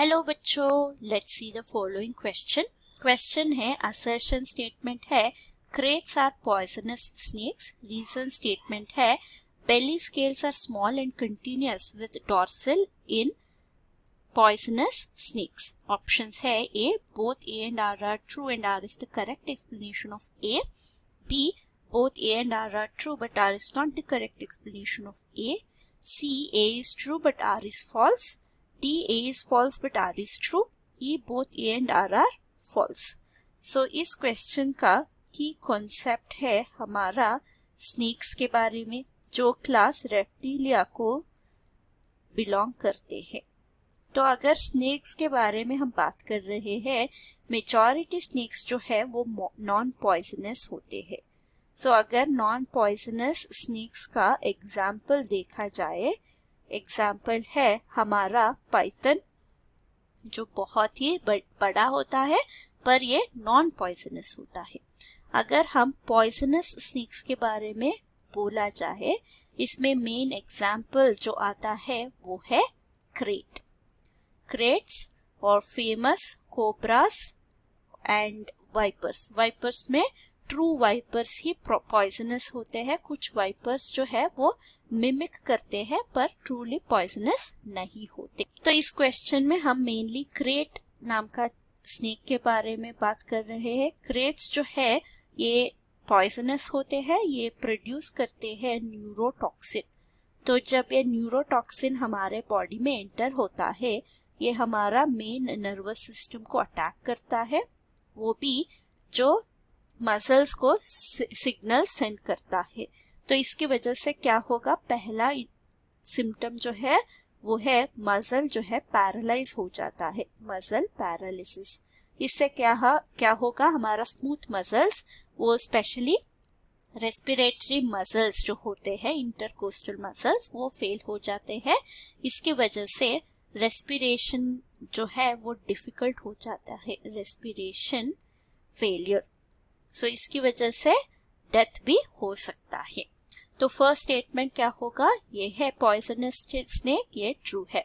Hello बच्चों, let's see the following question है, assertion statement है kraits are poisonous snakes. Reason statement है belly scales are small and continuous with dorsal in poisonous snakes. Options है A, both A and R are true and R is the correct explanation of A. B, both A and R are true but R is not the correct explanation of A. C, A is true but R is false. D, A is false but R is true. E, both A and R are false. So इस question का की concept है हमारा snacks के बारे में जो class reptilia को बिलोंग करते हैं। तो अगर स्नेक्स के बारे में हम बात कर रहे हैं, मेजॉरिटी स्नेक्स जो है वो नॉन पॉइजनस होते हैं। सो अगर नॉन पॉइजनस स्नेक्स का एग्जाम्पल देखा जाए, एग्जाम्पल है हमारा पाइथन जो बहुत ही बड़ा होता है पर ये नॉन पॉइजनस होता है। अगर हम पॉइजनस स्नेक्स के बारे में बोला जाए, इसमें मेन एग्जाम्पल जो आता है वो है क्रेट्स और फेमस कोब्रास एंड वाइपर्स में ट्रू वाइपर्स ही पॉइजनस होते हैं। कुछ वाइपर्स जो है वो मिमिक करते हैं पर ट्रूली पॉइजनस नहीं होते। तो इस क्वेश्चन में हम मेनली क्रेट नाम का स्नेक के बारे में बात कर रहे हैं। क्रेट्स जो है ये पॉइजनस होते हैं, ये प्रोड्यूस करते हैं न्यूरोटॉक्सिन। तो जब ये न्यूरोटॉक्सिन हमारे बॉडी में एंटर होता है, ये हमारा मेन नर्वस सिस्टम को अटैक करता है, वो भी जो मसल्स को सिग्नल सेंड करता है। तो इसकी वजह से क्या होगा, पहला सिम्टम जो है वो है मसल जो है पैरालाइज हो जाता है, मसल पैरालिसिस। इससे क्या होगा, हमारा स्मूथ मसल्स वो स्पेशली रेस्पिरेटरी मसल्स जो होते हैं, इंटरकोस्टल मसल्स, वो फेल हो जाते हैं। इसकी वजह से रेस्पिरेशन जो है वो डिफिकल्ट हो जाता है, रेस्पिरेशन फेलियर। सो इसकी वजह से डेथ भी हो सकता है। तो फर्स्ट स्टेटमेंट क्या होगा, ये है पॉइजनस स्नेक, ये ट्रू है।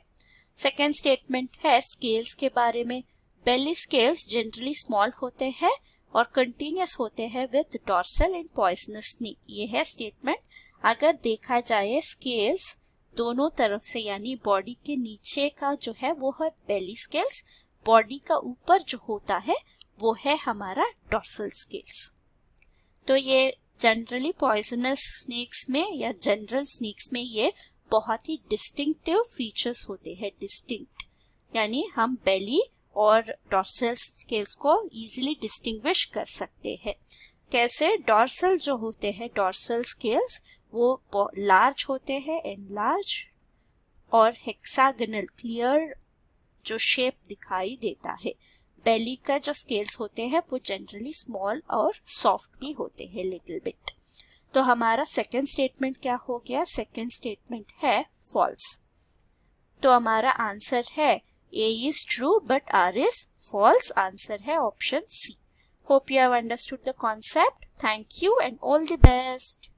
सेकेंड स्टेटमेंट है स्केल्स के बारे में। बेली स्केल्स जनरली स्मॉल होते हैं और कंटिन्यूस होते हैं with dorsal and poisonous snake, ये है स्टेटमेंट। अगर देखा जाए स्केल्स दोनों तरफ से, यानी बॉडी के नीचे का जो है वो है बेली स्केल्स, बॉडी का ऊपर जो होता है वो है हमारा डॉर्सल स्केल्स। तो ये जनरली पॉइजनस स्नेक्स में या जनरल स्नेक्स में ये बहुत ही डिस्टिंक्टिव फीचर्स होते हैं। डिस्टिंक्ट यानी हम बेली और डॉर्सल स्केल्स को इजीली डिस्टिंग्विश कर सकते हैं। कैसे, डॉर्सल जो होते हैं, डॉर्सल स्केल्स वो लार्ज होते हैं, एनलार्ज और हेक्सागोनल क्लियर जो शेप दिखाई देता है। बेली का जो स्केल्स होते हैं वो जनरली स्मॉल और सॉफ्ट भी होते हैं लिटिल बिट। तो हमारा सेकंड स्टेटमेंट क्या हो गया, सेकंड स्टेटमेंट है फॉल्स। तो हमारा आंसर है A is true but R is false. Answer है option C. Hope you have understood the concept. Thank you and all the best.